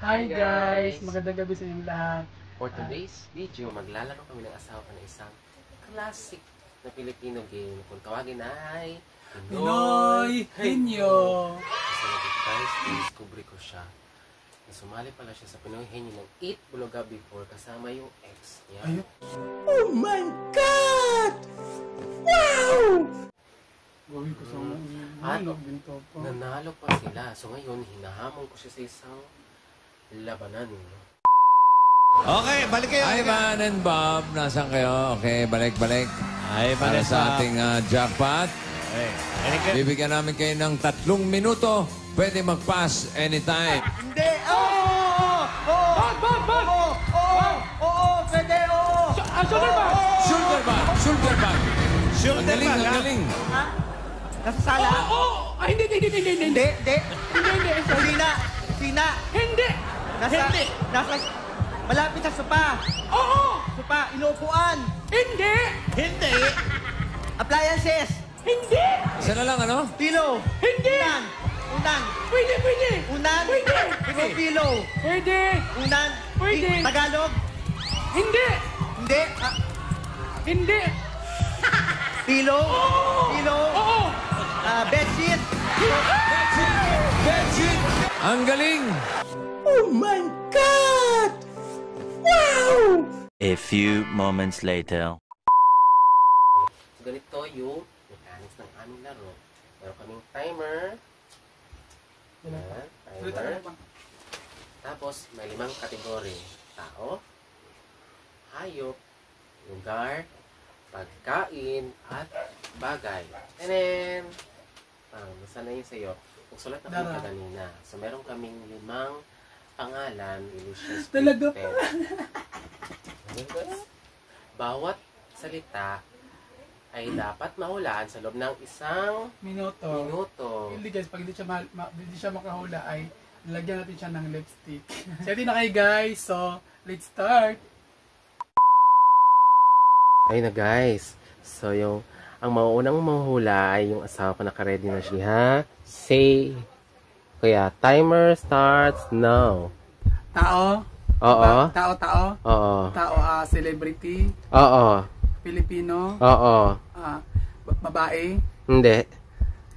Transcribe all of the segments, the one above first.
Hi guys! Magandang gabi sa inyong lahat. For today's video, maglalaro kami ng asawa ng isang classic na Filipino game. Kung tawagin ay Pinoy Henyo! So guys, discovery ko siya. Sumali pala siya sa Pinoy Henyo ng 8 Bulaga before kasama yung ex niya. Oh my God! Wow! Gawin ko sa binto po. Nanalo pa sila. So ngayon, hinahamon ko siya sa isang labanan. Okay, balik kayo. Ivan and Bob, nasan kayo? Okay, balik-balik. Ay, Para sa ating jackpot. Okay. Bibigyan namin kayo ng 3 minuto. Pwede mag-pass anytime. Hindi! Oo! Pwede! Oo! Shoulder bag! Shoulder bag! Shoulder Ang galing, bag, ang ha? galing. Nasa sala? Ay, hindi. Hindi! Sina! Hindi! Nasa... Malapit sa sopa! Oo! Sopa! Inuupuan! Hindi! Hindi! Appliances! Hindi! Isa na lang, ano? Pillow! Hindi! Unan! Pwede! Unan! Pwede! Ikaw pillow! Pwede! Unan! Pwede. Tagalog! Hindi! Hindi! Hindi! Pillow! Oo! Pillow! Oo! Bedsheet! Bedsheet! Ang galing! Oh my God! Wow! A few moments later. So ganito yung mechanics ng aming laro. Meron kaming timer. Ayan, timer. Tapos may 5 kategory. Tao, hayop, lugar, pagkain, at bagay. And then, nasa na yun sa'yo? Nagsulat na kami kanina. So meron kaming 5 pangalan, illusions. Talaga? Bawat salita ay dapat mahulaan sa loob ng isang minuto. Hindi guys, pag hindi siya makahula ay lagyan natin siya ng lipstick. Ready na kayo guys, so let's start. Ayun na guys. So ang mauunang mahuhula ay yung asawa ko, naka-ready na siya, ha? Say. Kaya timer starts now. Tao? Oo. Tao? Oo. Tao, celebrity? Oo. Filipino? Oo. Babae? Hindi.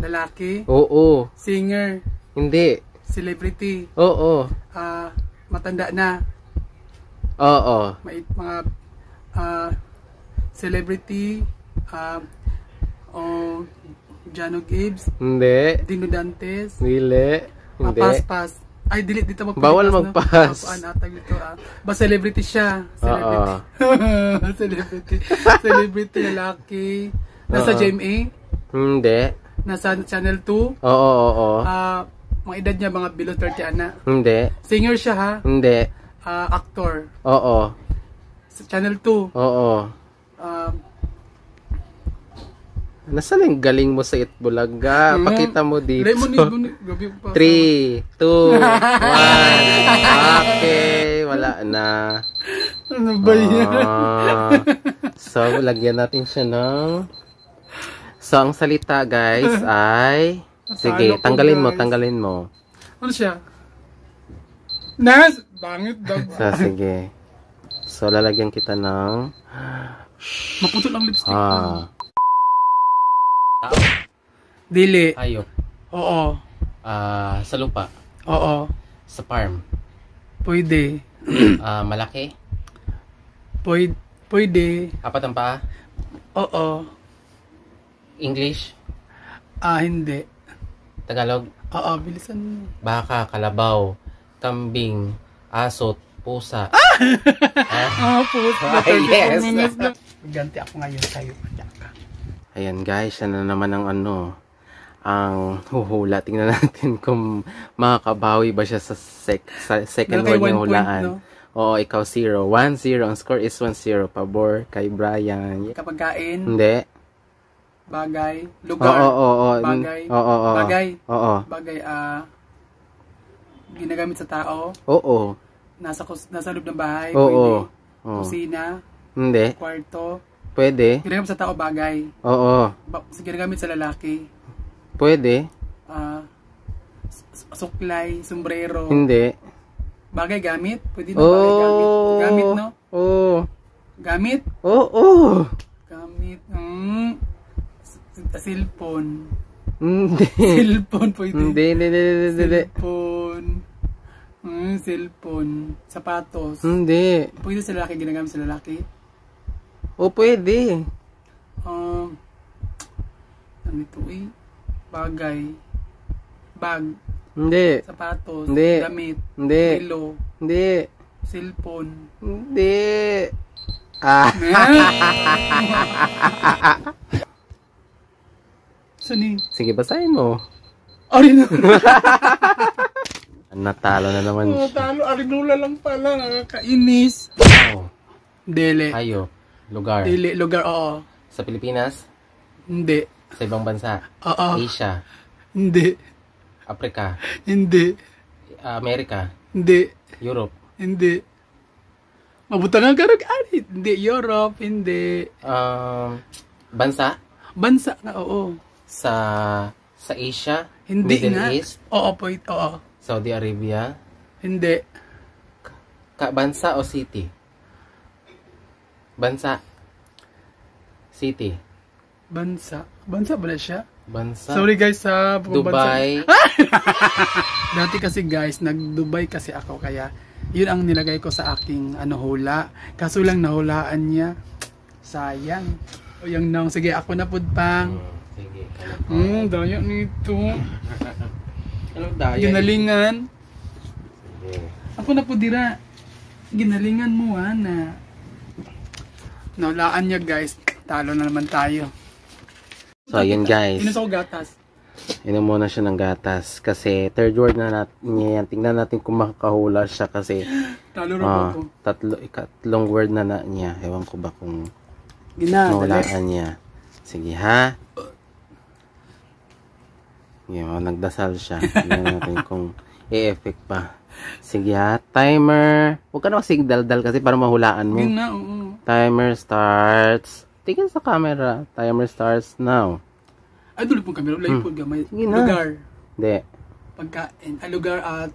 Lalaki? Oo. Singer? Hindi. Celebrity? Oo. Matanda na? Oo. Mga celebrity? Jano Gibbs? Hindi. Dino Dantes? Hindi. Hindi. Pass. Ay, delete dito magpass. Bawal magpass. Ba celebrity siya? Celebrity. Celebrity lalaki. Nasa GMA? Hindi. Nasa Channel 2? Oo. Mga edad niya mga below 30 ana? Hindi. Singer siya ha? Hindi. Actor? Oo. Sa Channel 2? Oo. Nasaan yung galing mo sa Itbulaga? Pakita mo dito. 3, 2, 1. Okay, wala na. Ano ba yan? So, lagyan natin siya ng... So, ang salita guys ay... Sige, tanggalin mo. Ano siya? Nas! Bangit daw. So, sige. So, lalagyan kita ng... Maputol ang lipstick. Dili. Hayop. Oo. Sa lupa. Oo. Sa farm. Pwede. Malaki. Pwede. 4 ang paa. Oo. English. Hindi. Tagalog. Oo, bilisan mo. Baka, kalabaw, kambing, asot, pusa. Pusa. Yes. Ganti ako ngayon sa'yo. Ayan guys, yan na naman ang ang huhula. Tingnan natin kung makakabawi ba siya sa second word ng hulaan. No? Oo, ikaw 0. 1-0. Ang score is 1-0. Pabor kay Brian. Kapagkain? Hindi. Bagay? Lugar? Oo. Bagay? Oo. Bagay? Oo. Bagay, ginagamit sa tao? Oo. Nasa loob ng bahay? Oo. Pwede? Kusina? Hindi. Kwarto? Pwede. Ginagamit sa tao, bagay? Oo. Ginagamit sa lalaki? Pwede. Suklay, sombrero. Hindi. Bagay, gamit? Pwede na bagay, gamit. Gamit, no? Oo. Gamit? Oo. Gamit. Cellphone. Hindi. Cellphone, pwede. Hindi. Cellphone. Cellphone. Sapatos. Hindi. Pwede sa lalaki, ginagamit sa lalaki. O pwede. Ano ito eh? Bagay. Bag. Hindi. Sapatos. Hindi. Damit. Hindi. Relo. Hindi. Cellphone. Hindi. Ah. Saan eh? Sige, basahin mo. Arino. Natalo na naman siya. Talo. Arinula lang pala. Nakakainis. Oh. Dele. Ayo. Lugar. Dele. Lugar. Oo. Sa Pilipinas? Hindi. Sa ibang bansa? Oo. Asia? Hindi. Africa? Hindi. America? Hindi. Europe? Hindi. Mabutangan ka rin. Hindi. Europe. Hindi. Bansa? Bansa nga. Oo. Sa Asia? Hindi Middle nga. East? Oo. Oo. Saudi Arabia? Hindi. Bansa o city? Bansa? City? Bansa. Bansa ba na siya? Bansa? Sorry guys sa Dubai? Dati kasi guys, nag-Dubai kasi ako kaya yun ang nilagay ko sa aking hula. Kaso lang nahulaan niya. Sayang. O yung nang sige ako na pudpang. Sige. Daya nito. Ano daya? Ginalingan. Sige. Ako na pudira. Ginalingan mo na. Nahulaan niya guys. Talo na naman tayo. So, yun guys. Inusa ko gatas. Inom muna siya ng gatas. Kasi third word na niya yan. Tingnan natin kung makakahula siya kasi Talo rin ako. tatlong word na niya. Ewan ko ba kung Ginadali. mahulaan niya. Sige ha. Sige, nagdasal siya. Tingnan natin kung i-effect pa. Sige ha. Timer. Huwag ka na kasi daldal kasi para mahulaan mo. Yun na, oo. Timer starts. Tingin sa camera. Timer starts now. Ay, dulo pong kamera. Live po gamay. Sige na. Lugar. Hindi. Pagkain. Lugar at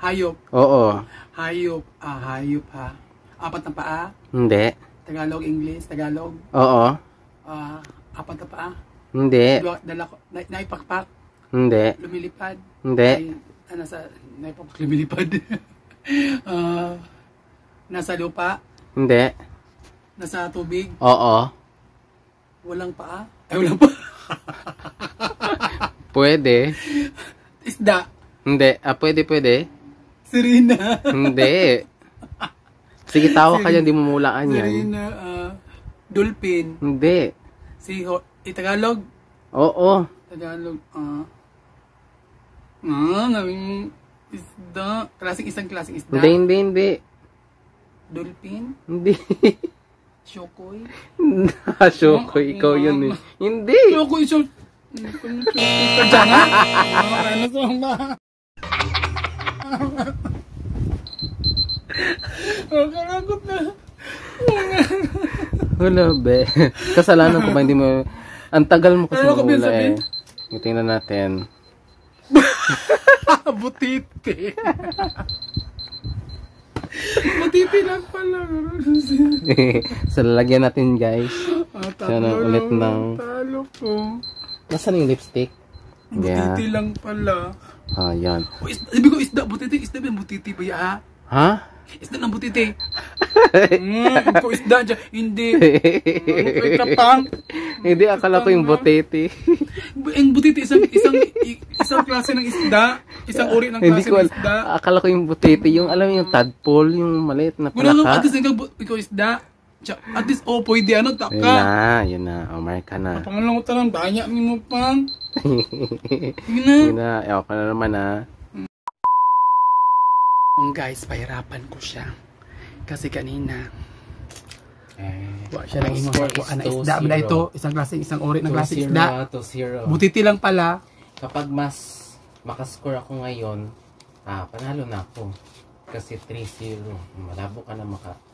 hayop. Oo. Hayop. Hayop ha. Apat na paa. Hindi. Tagalog, English. Tagalog. Oo. Apat na paa. Hindi. Naipakpak. Hindi. Lumilipad. Hindi. Naipakpak. Lumilipad. Nasa lupa. Hindi. Nasa tubig. Oo. Walang paa. Ay, walang paa. Pwede. Isda. Hindi. Pwede. Sirena. Hindi. Sige, tawa ka dyan. Di mo mulaan yan. Sirena. Dolphin. Hindi. Tagalog. Oo. Tagalog. Ngawing isda. Isang klaseng isda. Hindi. Dolphin. Hindi. Shokoy. Shoko, ikaw yun eh. Hindi. Shokoy. Kajanga. Ano sa ba? Karagot na. Wala, be. Kasalanan ko ba hindi mo... Ang tagal mo kasi Ano ka mahula eh. sabihin? Tingnan natin. Butiti. Butiti lang pala. So, lalagyan natin guys. Talo ulit ng... Talo po. Nasaan yung lipstick? Butiti lang pala. Yan. Sabi ko isda, butiti. Isda ba yung butiti ba ya? Ha? Isda ng butiti. Ko isda dyan. Hindi. Ay kapang. Hindi, akala ko yung botete. Ang butiti, isang klase ng isda. Isang uri ng Hindi klase ko ng isda. akala ko yung botete. Yung alam mo yung tadpole, yung maliit na Wala nga, at palaka. least ikaw isda. At least, pwede Yun taka. na. Mark ka na. Pangalang ko tanong, danya mo pang. Yun Yun na. Ewan ka na naman Guys, pahirapan ko siya. Kasi kanina, siya lang yung makakuha na isda. Bala ito, isang ori ng klase isda. 2-0. Butiti lang pala. Kapag mas makascore ako ngayon, panalo na ako. Kasi 3-0. Malabo ka na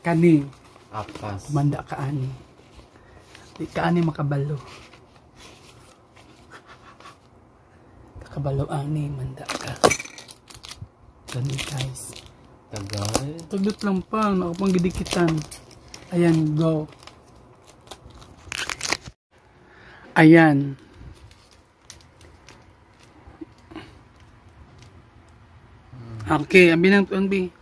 Kani, maka-apas. manda ka ani. Di ka ani makabalo. Kakabalo ani, manda ka. Ganun guys. Tagal. Tagdot lang pa, nakapang gidikitan. Ayan, go. Ayan. Okay, ambi lang ambi.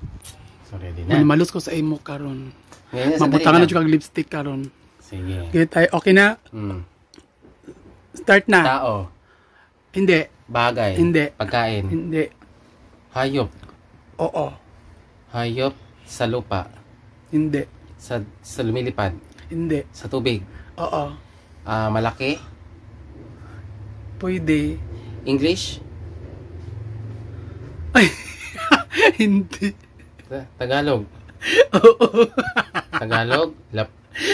So, ready na. Malus ko sa imo karon. Ngayon, Mabutangan na sandali jud kag lipstick karon. Sige. Okay, tayo. Okay na? Start na. Tao. Hindi. Bagay. Hindi. Pagkain. Hindi. Hayop. Oo. Hayop sa lupa. Hindi. Sa lumilipad. Hindi. Sa tubig. Oo. Malaki. Pwede. English. Ay. Hindi. Tagalog. Oo. Tagalog.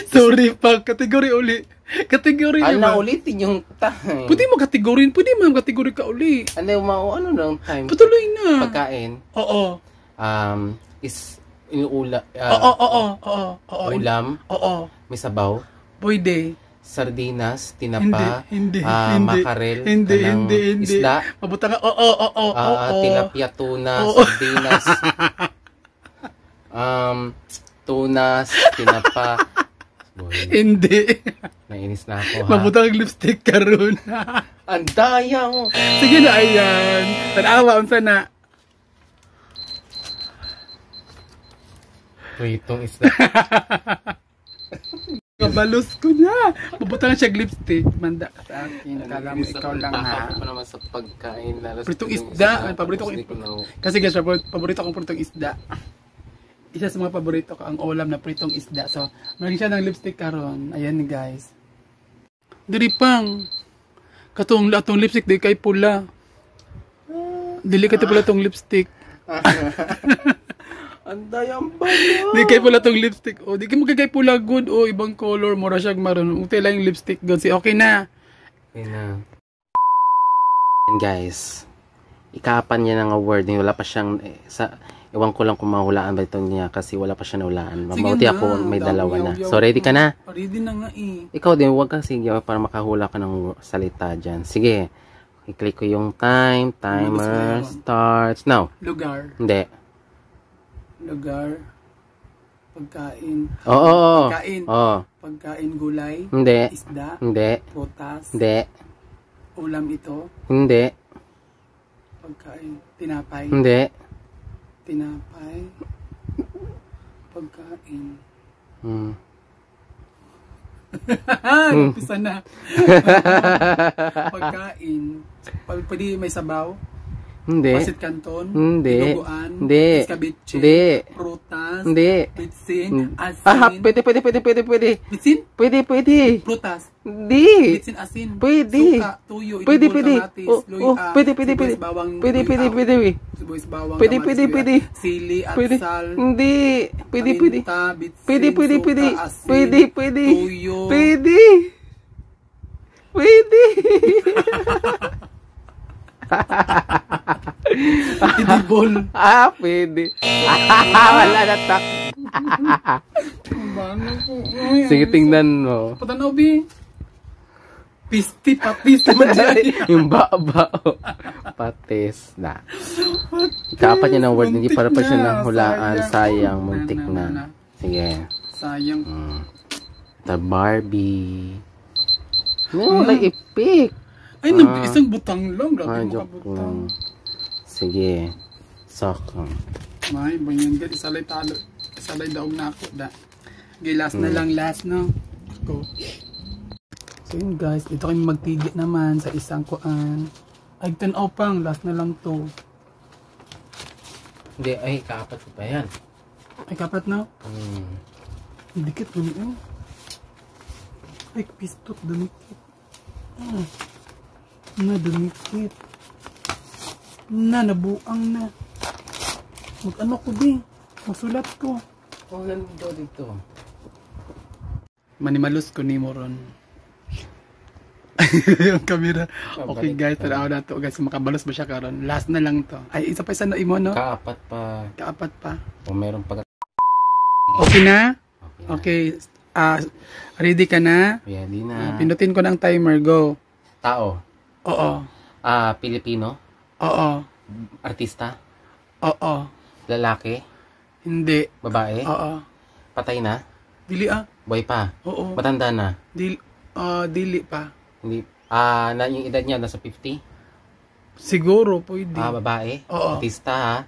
Sorry pa. Kategory uli. Kategory Ala, ba? ulitin yung time. Pwede mo kategorin. Pwede mo kategory ka uli. Ano nang time? Patuloy na. Pagkain. Oo. Is inuula. Oo. Ulam. Oo. May sabaw. Pwede. Sardinas, tinapa, Hindi. makarel, Hindi. isda, Mabuta ka. Oo. tilapia, tuna, Oo. sardinas, tunas, tinapa. Boy, Hindi. nainis na ako ha. Mabuta kang lipstick karon. Ang daya mo. Sige na, ayan. Tanawa, unsa na. Pritong isda. Kabalos ko na. Mabuta na siya lipstick. Manda ka sa akin. Kala mo ikaw lang ha. Ako pa naman sa pagkain. Pritong isda. Ay, paborito ko. Kasi guys, paborito kong pritong isda. Isa sa mga paborito ko ang ulam na pritong isda. So, meron siya ng lipstick karon. Ayan guys. Diri pang. Katong lipstick di kay pula. Dili ka pula tong lipstick. Ang dayang balo. Di kay pula tong lipstick. O, di kay magkagay pula good o ibang color. Mura siya maroon. Utay lang yung lipstick good. Si okay na. Okay na. And guys, ikaapan niya ng award. Wala pa siyang, ewan ko lang kung mahulaan ba ito niya kasi wala pa siya nahulaan. Mabuti ako, may dalawa na. So, ready ka na? Ready na nga eh. Ikaw din, huwag kang sige para makahula ka ng salita dyan. Sige. I-click ko yung time. Timer starts now. Lugar. Hindi. Lugar. Pagkain. Oo. Pagkain. Oo. Pagkain gulay. Hindi. Isda. Hindi. Prutas. Hindi. Ulam ito. Hindi. Pagkain. Tinapay. Hindi. Tinapay. Pagkain. Umpisa na. Pagkain. Pwede may sabaw. Hindi. Pasit Canton. Hindi. Dinuguan. Hindi. Escabeche. Hindi. Prutas. Hindi. Bitsin. Asin. Pwede. Bitsin? Pwede. Prutas. Hindi. Bitsin asin. Pwede. Suka. Tuyo. Pwede. Inibol, kamatis. Luya. Pwede. Sibuyas, bawang. Pwede. Sibuyas, bawang. Pwede. kamatis, Pwede. luya. Sili at Pwede. sal. Hindi. Pwede. Paminta, bitsin, Pwede. suka, asin, Pwede. tuyo. Pwede. Inibol. Pwede. Wala na tak. Sige, tingnan mo. Patanaw, Bi. Pisti, patis naman dyan. Yung bao. Patis na. Ikapat niya ng word. Hindi para pa siya nahulaan. Sayang. Muntik na. Sige. Sayang. The Barbie. Wala ipik. Ay, isang butang lang. Grabe mo Joke kabutang. lang. Sige. Saka. May, banyan ka. Isalay talo. Isalay daog na ako. Last na lang. Last, no? Go. So yun guys, dito kami magtigit naman sa isang kuan. Ay, 10 pang, last na lang to. Hindi, ay, kaapat ko pa yan. Ay, kapat na? Dikit, dumi. Ay, pistot, dumikit. Dumikit. Nabuang na. Mag-ano ko din. Masulat ko. Oh, nandito dito. Manimalos ko ni Moron. Yung camera. Okay guys, tanaw na to guys. Makabalos ba siya karon? Last na lang to. Ay, isa pa na imo, no? Kaapat pa. Kaapat pa. O meron pa. Okay na? Okay. Ready ka na? Ready na. Pindutin ko ng timer. Go. Tao. Oo. Pilipino. Oo. Artista. Oo. Lalaki. Hindi. Babae? Oo. Patay na? Dili Buhay pa? Oo. Matanda na? Dili pa. Hindi. Yung edad niya nasa 50? Siguro, pwede. Babae? Oo. Artista ha?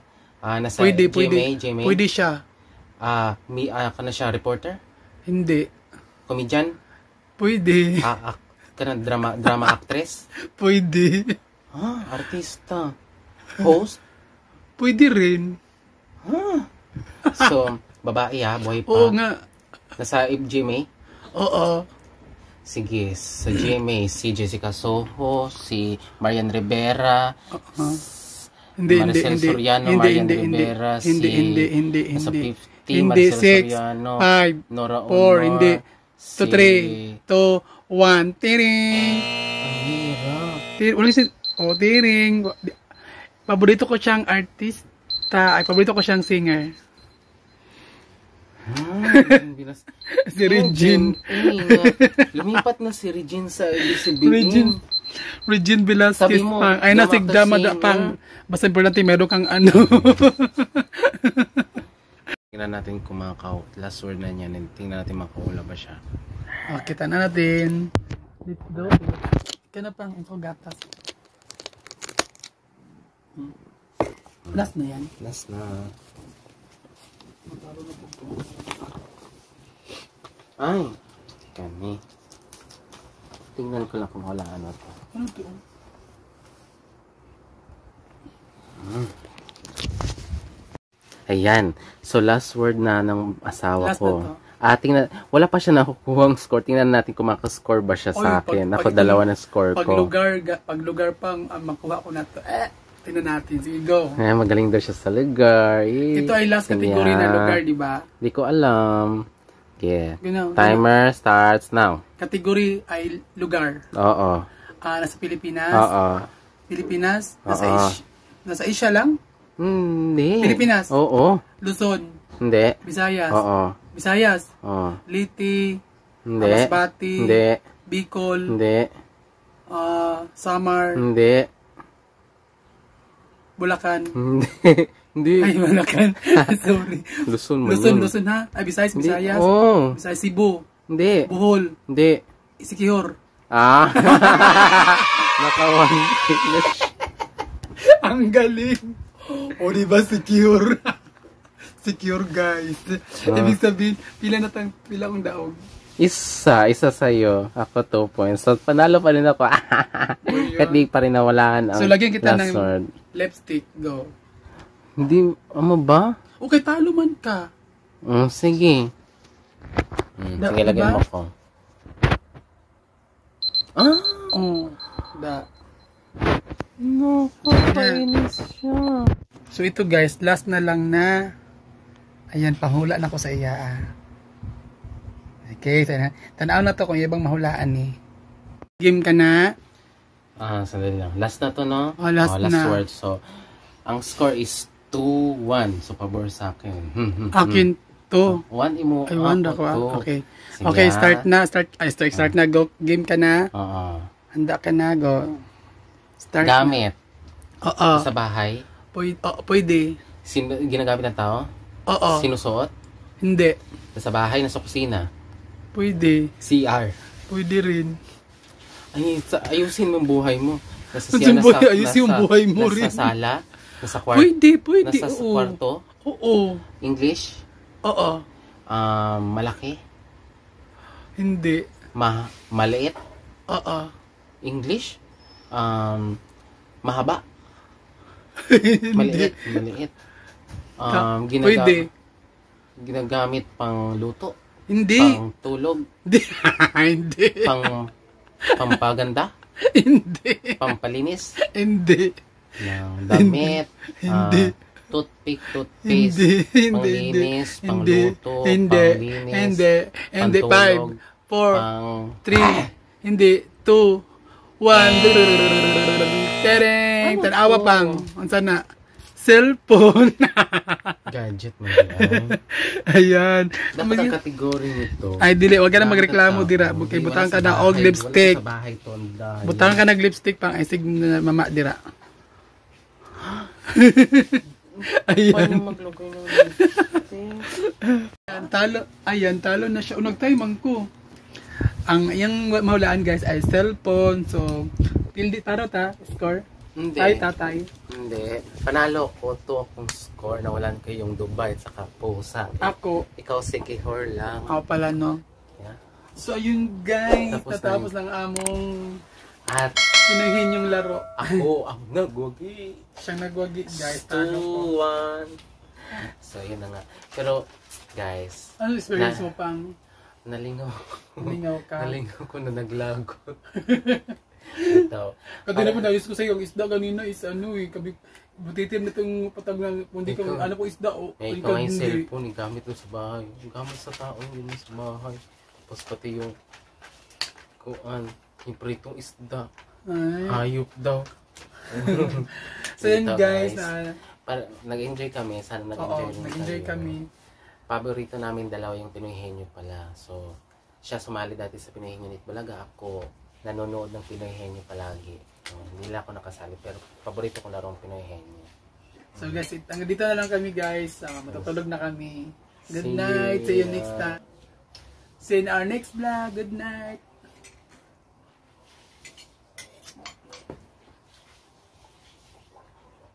Nasa Pwede. GMA? Pwede siya. Kana siya reporter? Hindi. Comedian? Pwede. Kana drama actress? Pwede. Artista. Host? Pwede rin. So, babae buhay pa. Oo nga. Nasa GMA? Oo. Sige, sa GMA, si Jessica Soho, si Marian Rivera, Maricel Soriano, Marian Rivera, hindi. nasa 50, Hindi, Maricel 6, Soriano, 5, Nora 4, Honor, hindi. 2, 3, 2, 1, tiring. Ang hirap. Tiring. Paborito ko siyang artista. Paborito ko siyang singer. Si Regine. Lumipat na si Regine sa ABS-CBN. Regine Velasquez Sabi mo, pang. Ay, nasig damada pang. Basta importante, meron kang ano. Tingnan natin kung last word na niya. Tingnan natin makahula ba siya. Kita na natin. Dito. Ika na pang ito gatas. Last na yan. Last na. Ay, kami. Tingnan ko lang kung wala ano to. Ano to? Ayan. So, last word na ng asawa Last ko. na to. Tingnan, wala pa siya nakukuhang score. Tingnan natin kung makascore ba siya sa akin. Ako, dalawa na score ko. Pag lugar pang makuha ko na to. Tingnan natin. Sige, go. Magaling daw siya sa lugar. Ito ay last category na lugar, di ba? Di ko alam. Yeah. Gano'n. Timer starts now. Category ay lugar. Oo. Nasa Pilipinas. Oo. Pilipinas? Oo. Nasa Asia lang? Hindi. Pilipinas? Oo. Luzon? Hindi. Visayas? Oo. Visayas? Oo. Liti? Hindi. Masbati? Hindi. Bicol? Hindi. Samar? Hindi. Bulacan? Hindi. Ay, Bulacan. Sorry. Luzon mo Luzon ha? Ay, Visayas, Hindi. Visayas? Oo. Visayas, Cebu? Hindi. Bohol? Hindi. Siquijor? Nakawan. Ang galing. O, diba Siquijor? Siquijor, guys. Ibig sabihin, pila akong daog? Isa sa'yo. Ako 2 points. So, panalo pa rin ako. Kahit di pa rin nawalaan ang So, lagyan kita last ng word. lipstick. Go. Hindi, ba? Okay, talo man ka. Sige. Sige, lagyan mo ko. No, kakainis siya. So, ito guys, last na lang na. Ayan, panghula na ko sa iya. Okay, tanaw na to kung ibang mahulaan ni. Game ka na. Sandali lang. Last na to, no? Last na. word. So, ang score is 2-1. So, pabor sa akin. Akin to. 1 imo. Ay, wanda ko. Two. Okay. Sige, Okay, start na. Go. Game ka na. Oo. Handa ka na. Go. Start. Gamit. Oo. Sa bahay. Pwede. Ginagamit ng tao? Oo. Sinusuot? Hindi. Sa bahay, nasa kusina. Pwede. CR. Pwede rin. Ayusin mo ang buhay mo. Ayusin yung buhay mo rin. Nasa sala? Nasa kwarto? Pwede. Nasa kwarto? Oo. English? Oo. Malaki? Hindi. Maliit? Oo. English? Mahaba? Hindi. Maliit. Pwede. Ginagamit pang luto? Hindi. Pang tulog? Hindi. Pampaganda? Hindi. Pampalinis? Hindi. Ng damit? Hindi. Toothpick, toothpaste? Panglinis? Pangluto? Panglinis? Hindi. 5, 4, 3, hindi, 2, 1. Tereng. Tanawa pang. Ang sana. Cellphone. Gadget mo yan. Ayan. Dapat ang kategory nito. Ay, dili. Huwag ka na magreklamo, dira. Bukay, butang ka na og lipstick. Wala sa bahay to. Butang ka nag lipstick pang. Ay, sig na mama, dira. Ayan. Paano maglagay ng lipstick? Ayan, talo na siya. O, nag-time ko. Ang iyang mahulaan guys ay cellphone. So, tildi tarot ha, score. Hindi. Ay, tatay. Hindi. Panalo ko to akong score na walan ko yung Dubai at saka pusa. Ako. Ikaw si Kihor lang. Ako pala, no? Yeah. So, ayun guys. Tapos Natapos ng among At pinuhin yung laro. ako ang nagwagi. Siyang nagwagi guys. Talo ko. 2-1. So, yun na nga. Pero, guys, Ano experience mo pang nalingaw. lingaw ka? Nalingaw ko na naglagot. Ito. Kasi na po nais ko sa iyo, ang isda kanina is ano eh, butitin na itong patag na, hindi ka, Ikaw. ano po isda o. Eh, ikaw nga yung cellphone, gamit mo sa bahay. Gamit sa tao, yun sa bahay. Tapos pati yung yung pritong isda. Ay. Hayop daw. So yun Ito, guys, nag-enjoy kami. Sana oo, nag-enjoy rin nag-enjoy kayo. kami. Paborito namin dalawa yung Pinoy Henyo pala. So, siya sumali dati sa Pinoy Henyo Nitbulaga. Ako, nanonood ng Pinoy Henyo palagi. So, hindi lang ako nakasali. Pero paborito ko laro ang Pinoy Henyo. So guys, hanggang dito na lang kami guys. Matutulog na kami. Good See night. See you ya. next time. See you in our next vlog. Good night.